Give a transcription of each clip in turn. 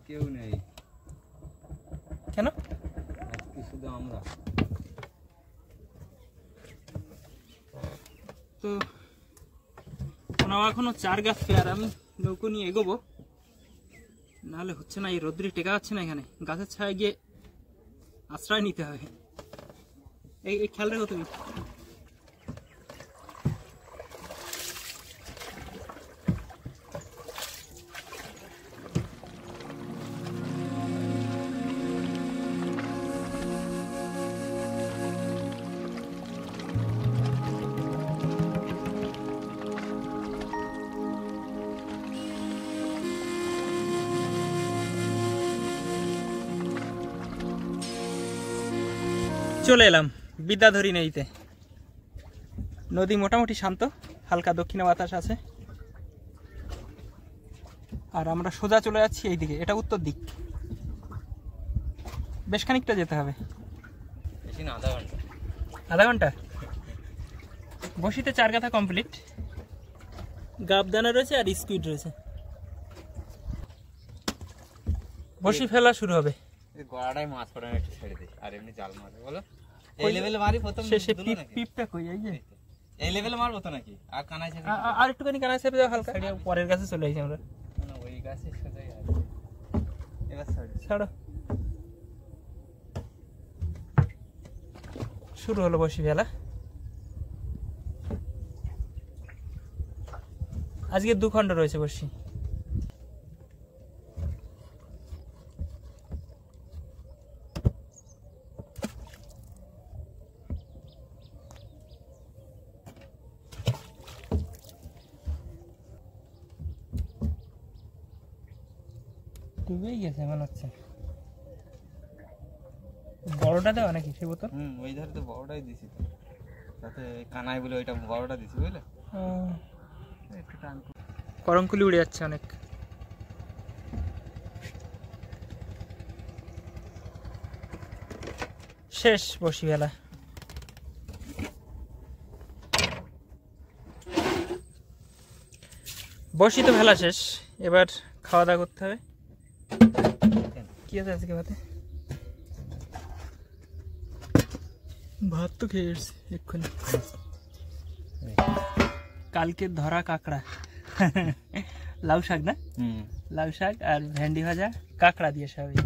কেউ নেই। কেন? আজকে শুধু আমরা। তো ওনাও এখনো 4 গাছ পেয়ার, আমি নৌকো নিয়ে এগোবো, নাহলে হচ্ছে না, এই রোদ্রে টেকা যাচ্ছে না, এখানে গাছের ছায়া গিয়ে আশ্রয় নিতে হবে। এই খেয়াল রেখো তুমি। চলে এলাম বিদ্যাধরী নদীতে। নদী মোটামুটি শান্ত, হালকা দক্ষিণে বাতাস আছে, আর আমরা সোজা চলে যাচ্ছি এই দিকে। এটা উত্তর দিক, বেশ খানিকটা যেতে হবে, বেশি না, আধা ঘন্টা। আধা ঘন্টা। বসিতে 4 গাথা কমপ্লিট, গাবদানা রয়েছে আর স্কুইড রয়েছে। বসি ফেলা শুরু হবে। গড়াটাই মাছ পড়ে একটু ছেড়ে দিই, আর এমনি জাল মারবে বলো। এই লেভেলে মারি প্রথম শেষে পিপটা কই? এই যে এই লেভেলে মারবো তো নাকি? আর কানাই ছেড়ে আর একটুখানি কানায় চেপে যাও হালকা, পরের গাছে চলে আসি আমরা। না, ওই গাছে সোজাই আছে। এবার ছাড়ো, শুরু হলো বসি ফেলা। আজকে 2 খণ্ড রয়েছে বসি। ডুবেই গেছে মনে হচ্ছে। বড়টা দেওয়া নাকি সে বোতল? ওই ধারে তো বড়টাই দিছি, তাতে কানাই বলে ওইটা বড়টা দিছি বুঝলে। একটু টান করমকুলি উড়ে যাচ্ছে অনেক। শেষ বসি ফেলা। বসি তো ফেলা শেষ, এবার খাওয়া দাওয়া করতে হবে। কি আছে আজকে ভাতে? ভাত তো খেয়ে এসছি এক্ষুনি। কালকে ধরা কাঁকড়া, লাউ শাক না? লাউ শাক আর ভেন্ডি ভাজা, কাঁকড়া দিয়ে সবই।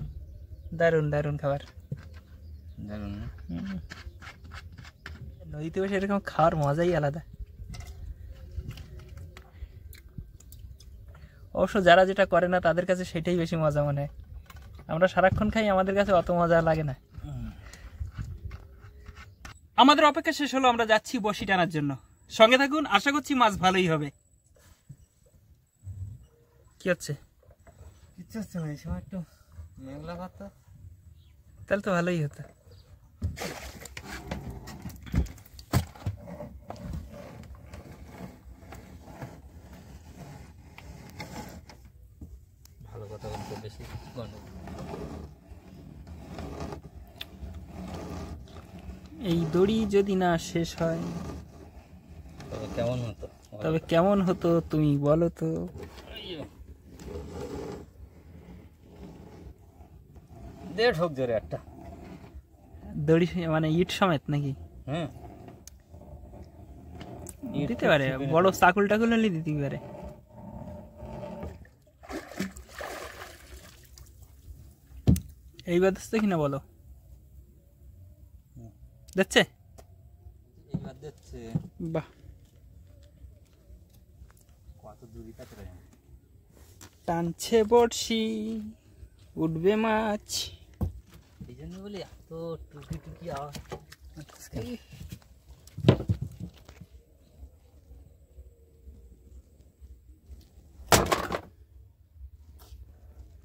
দারুণ দারুণ খাবার। দারুণ না? নদীতে বসে এরকম খাওয়ার মজাই আলাদা। অবশ্য যারা যেটা করে না তাদের কাছে সেটাই বেশি মজা মনে হয়। আমরা সারাক্ষণ খাই, আমাদের কাছে অত মজা লাগে না। আমাদের অপেক্ষা শেষ হলো, আমরা যাচ্ছি বসি টানার জন্য। সঙ্গে থাকুন, আশা করছি মাছ ভালোই হবে। কি হচ্ছে? কিচ্ছু হচ্ছে না, এই সময় একটু মেঘলা ভাত, তাহলে তো ভালোই হতো। ভালো কথা বলতে বেশি গন্ডগোল। এই দড়ি যদি না শেষ হয় তবে কেমন হতো? তবে কেমন হতো তুমি বলো তো। দেড় হোক জোরে একটা দড়ি মানে ইট সমেত নাকি? দিতে পারে, বড় চাকুল টাকুল হলে দিতে পারে। এইবার দিচ্ছে কিনা বলো? দেখছে? এইবার দেখছে। বাহ, কত দূরিটা চলে যাবে। টানছে বড়শি, উঠবে মাছ। এই জন্য বলি এত টুকি টুকি আওয়াজ।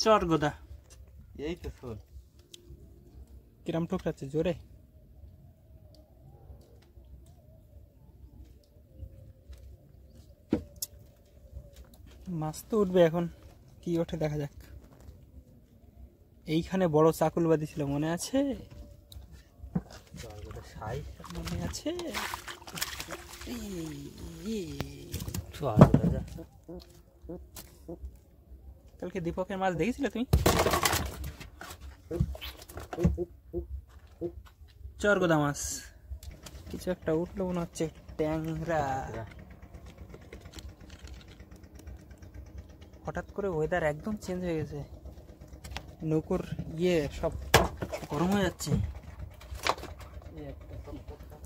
চর গোদা। এই তো শোল। কিরম ঠোকরাচ্ছে জোরে। মাছ তো উঠবে এখন, কি ওঠে দেখা যাক। এইখানে বড় চাকুল বাদি ছিল, মনে আছে? মনে আছে? কালকে দীপকের মাছ দেখেছিলে তুমি? চরগোদা মাছ। কিছু একটা উঠলো মনে হচ্ছে, ট্যাংরা। হঠাৎ করে ওয়েদার একদম চেঞ্জ হয়ে গেছে, নৌকোর সব গরম হয়ে যাচ্ছে।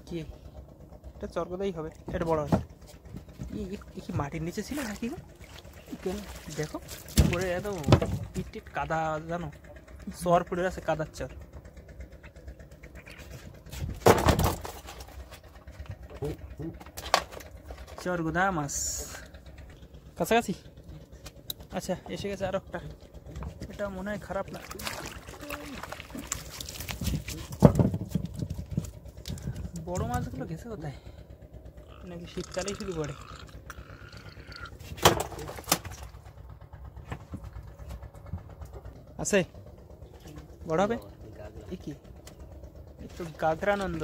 কি এটা? চরগোদাই হবে, এটা বড় আছে। কি মাটির নিচে ছিল নাকি? দেখো পরে এত পিট কাদা, জানো চর পড়ে আছে, কাদার চর। চরগোদা মাছ কাছাকাছি। আচ্ছা, এসে গেছে আর একটা। এটা মনে হয় খারাপ না। বড় মাছগুলো গেছে কোথায়? নাকি শীতকালেই শুধু পড়ে? আছে বড় হবে কি? একটু গাগরানন্দ।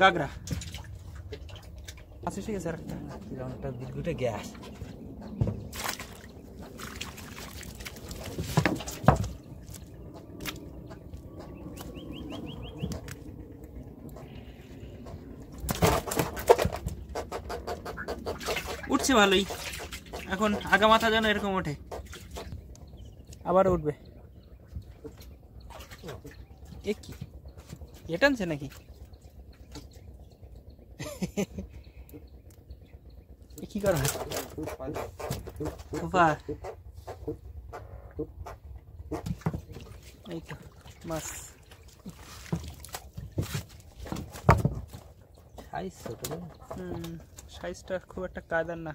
গাগরা আছে, ঠিক আছে। আর একটা বিদ্যুটে গ্যাস। উঠছে ভালোই। এখন আগা মাথা যেন এরকম ওঠে, আবার উঠবে। এ কি, এ টানছে নাকি? কি করা হয়? এই তো মাছ। সাইজটা খুব একটা কায়দার না।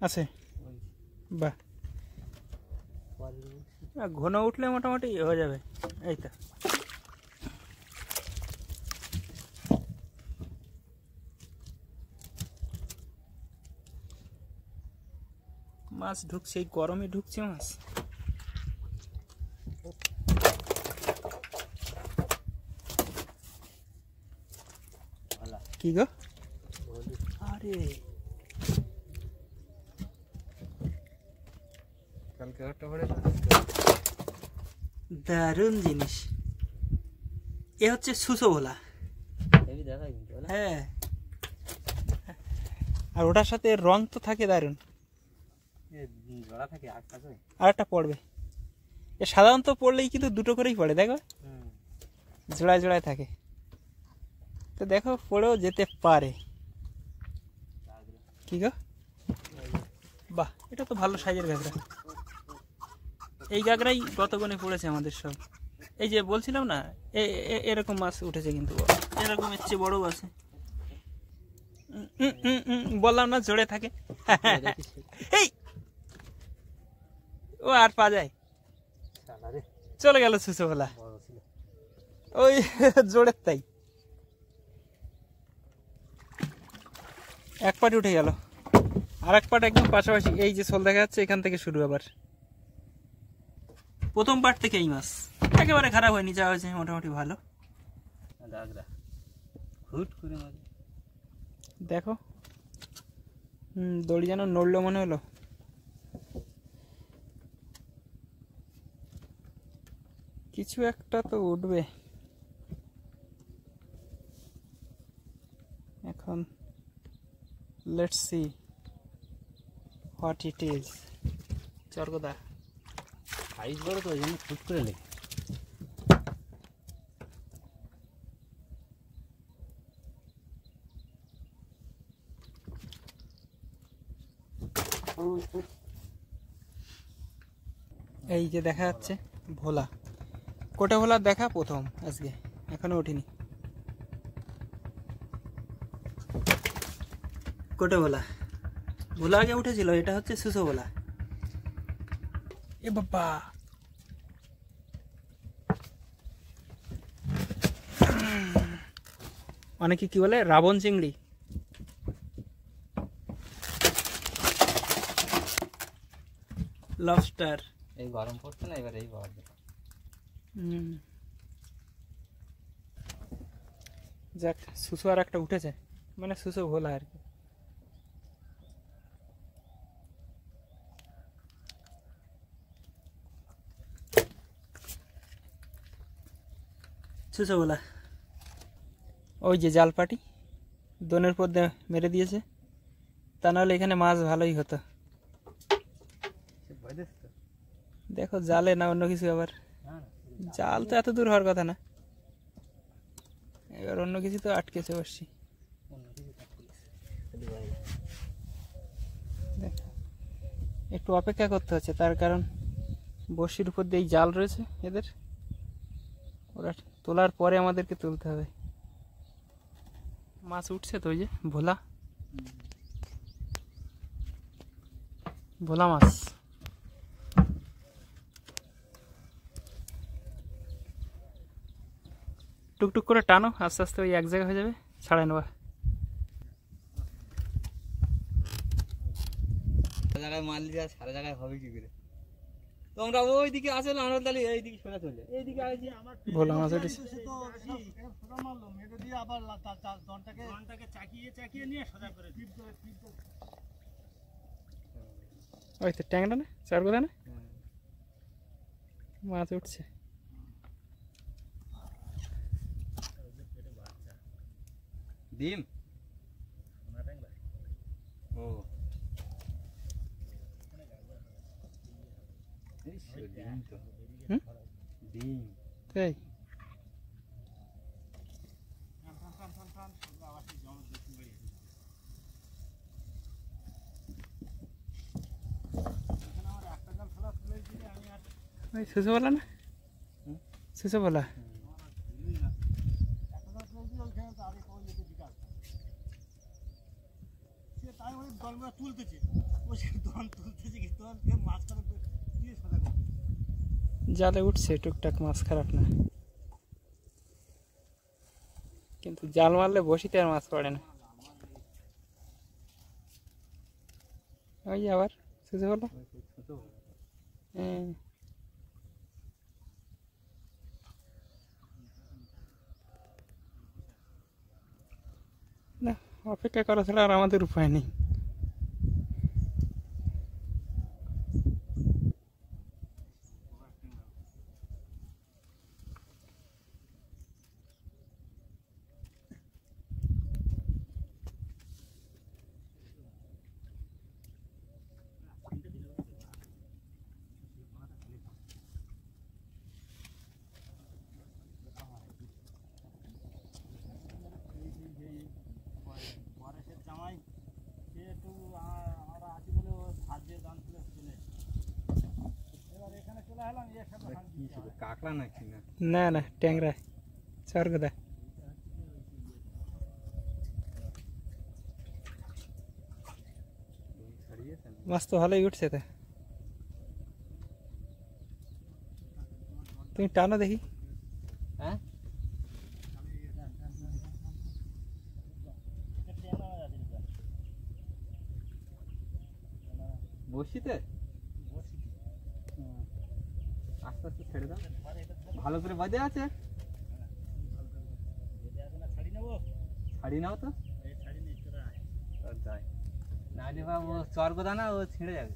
আছে বাহ, ঘন উঠলে মোটামুটি হয়ে যাবে। এই তো মাছ ঢুকছে, এই গরমে ঢুকছে মাছ। কি গো? আরে দারুণ জিনিস। এ হচ্ছে সুসো ভোলা। হ্যাঁ, আর ওটার সাথে রং তো থাকে দারুণ। আর একটা পড়বে, এ সাধারণত পড়লেই কিন্তু দুটো করেই পড়ে, দেখো জোড়ায় জোড়ায় থাকে। তো দেখো পড়েও যেতে পারে। কি গো? বাহ, এটা তো ভালো সাইজের গাগরা। এই গাগরাই গতগণে পড়েছে আমাদের সব। এই যে বলছিলাম না, এরকম মাছ উঠেছে, কিন্তু এরকম এর চেয়ে বড়ও আছে। বললাম না জোরে থাকে। এই ও আর পা যায়, চলে গেল সুসো ভোলা। ওই জোরের তাই এক পাটি উঠে গেল, আর এক পাট একদম পাশাপাশি। এই যে শোল দেখা যাচ্ছে, এখান থেকে শুরু। আবার প্রথম পাট থেকে এই মাছ একেবারে খারাপ হয়নি, যা হয়েছে মোটামুটি ভালো। দেখো দড়ি যেন নড়লো মনে হলো। কিছু একটা তো উঠবে এখন। Let's see what it is. চরগোদা সাইজ বড় তো, ওই জন্য ফুট করে লেগে। এই যে দেখা যাচ্ছে ভোলা, কোটা ভোলা দেখা প্রথম আজকে, এখনো উঠিনি। কোটা ভোলা, ভোলা আগে উঠেছিল, এটা হচ্ছে সুসো ভোলা। এ বাবা, অনেকে কি বলে রাবণ চিংড়ি। লবস্টার। এই গরম পড়ছে না, এবার এই পাওয়া যায়। যাক, সুসু আর একটা উঠেছে, মানে সুসু ভোলা আর কি। সুসু ভোলা, ওই যে জাল পাটি দোনের পর মেরে দিয়েছে, তা নাহলে এখানে মাছ ভালোই হতো। দেখো জালে না অন্য কিছু, আবার জাল তো এত দূর হওয়ার কথা না, এবার অন্য কিছু তো আটকেছে বসছি। একটু অপেক্ষা করতে হচ্ছে, তার কারণ বড়শির উপর দিয়ে জাল রয়েছে এদের, ওরা তোলার পরে আমাদেরকে তুলতে হবে। মাছ উঠছে তো, ওই যে ভোলা, ভোলা মাছ। টুকটুক করে টানো, আস্তে আস্তে ওই এক জায়গায় হয়ে যাবে, ছাড়াই নেবা। জায়গায় মারলি আর সারা জায়গায় হবে কি করে? তোমরা ওইদিকে আসো না, আমরা তাহলে এইদিকে সোজা চলে এইদিকে আসি। ভোলা মাছ উঠেছে। ওই তো ট্যাংরা না, চার কথা না, মাছ উঠছে। ডিম ও ডিম তো, ডিম তাই ওই সুসু বলা না, সুসু বলা। জালে উঠছে টুকটাক মাছ, খারাপ না, কিন্তু জাল মারলে বসিতে আর মাছ পড়ে না। ওই যে আবার সুসু বলা। না, অপেক্ষা করা ছাড়া আর আমাদের উপায় নেই। কাঁকড়া নাকি না? না না, ট্যাংরা, চার কথা। মাছ তো ভালোই উঠছে, তা তুমি টানো দেখি। হ্যাঁ, বসিতে আস্তে আস্তে ছেড়ে দাও, ভালো করে বাঁধে আছে, ছাড়ি নাও তো, না রে বাবা, ও চর গোদা না, ও ছিঁড়ে যাবে।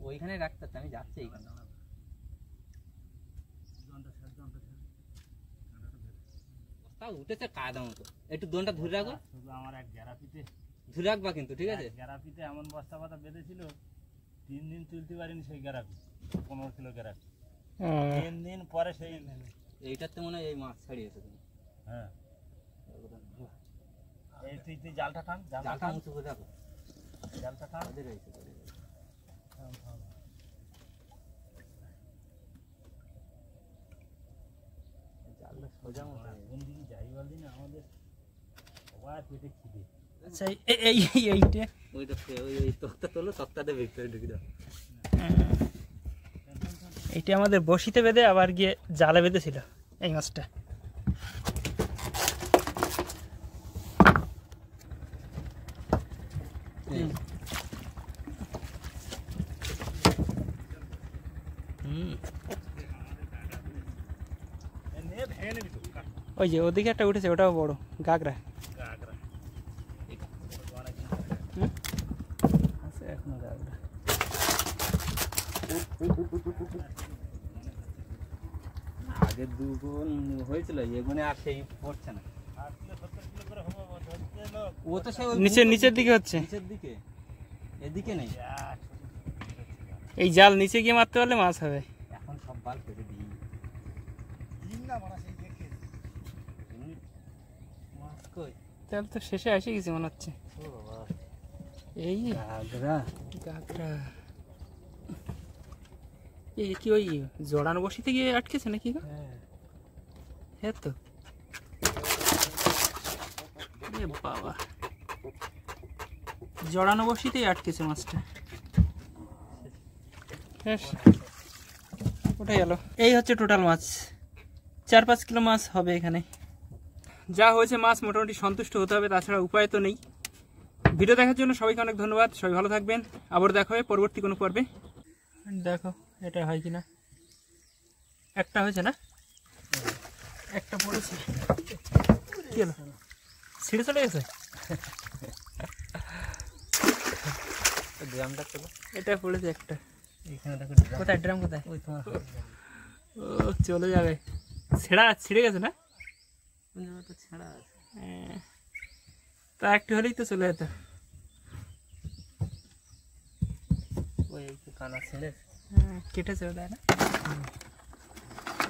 ওইখানে রাখতে হচ্ছে, আমি যাচ্ছি এইখানে। উঠেছে কাদা মতো, একটু দোনটা ধরে রাখো, আমার এক গ্যারাপিতে ধরে রাখবা কিন্তু, ঠিক আছে? গ্যারাপিতে এমন বস্তা পাতা বেঁধেছিল, 3 দিন তুলতে পারিনি সেই গ্যারাপি, 15 কিলো গ্যারাপি। 3 দিন পরে সেই এইটাতে মনে হয় এই মাছ ছাড়িয়েছে তুমি। হ্যাঁ, এই তুই জালটা টান, জালটা উঁচু করে রাখো, জালটা টান। জালটা সোজা মতো কোন দিকে যাই বলদি না, আমাদের সবার পেটে খিদে। আচ্ছা এইটা ওইটা ওই তক্তা তোলো, তক্তাটা ভিতরে ঢুকে দাও। এইটা আমাদের বসিতে বেঁধে আবার গিয়ে জালে বেঁধেছিল এই মাছটা। ওই যে ওদিকে একটা উঠেছে, ওটাও বড় গাগরা। আছে এখনো গাগরা। আগে দুগুণ হয়েছিল, এগুনে আর সেই পড়ছে না। ও তো সেই নিচের দিকে হচ্ছে, নিচের দিকে, এদিকে নেই। এই জাল নিচে গিয়ে মারতে পারলে মাছ হবে। এখন সব বাল কেটে দিই। মাছ কই? তাহলে তো শেষে এসে গেছি মনে হচ্ছে। ও বাবা, এই গাগরা। গাগরা এই কি ওই জড়ানো বসিতে গিয়ে আটকেছে নাকি গো? হ্যাঁ তো। এ বাবা, জড়ানো বসিতেই আটকেছে মাছটা। ওটাই গেল। এই হচ্ছে টোটাল মাছ, 4-5 কিলো মাছ হবে এখানে। যা হয়েছে মাছ মোটামুটি সন্তুষ্ট হতে হবে, তাছাড়া উপায় তো নেই। ভিডিও দেখার জন্য সবাইকে অনেক ধন্যবাদ। সবাই ভালো থাকবেন, আবার দেখা হবে পরবর্তী কোনো পর্বে। দেখো এটা হয় কিনা। একটা হয়েছে না, একটা পড়েছে। কি হলো, ছিঁড়ে চলে গেছে? ড্রামটা চলো, এটা পড়েছে একটা। এখানে দেখো। কোথায় ড্রাম, কোথায়? ওই তোমার ও চলে যাবে, ছিঁড়ে গেছে না? ছেঁড়া আছে। তা একটু হলেই তো চলে যেত। ওই একটু কানা ছেড়ে কেটেছে, তাই না?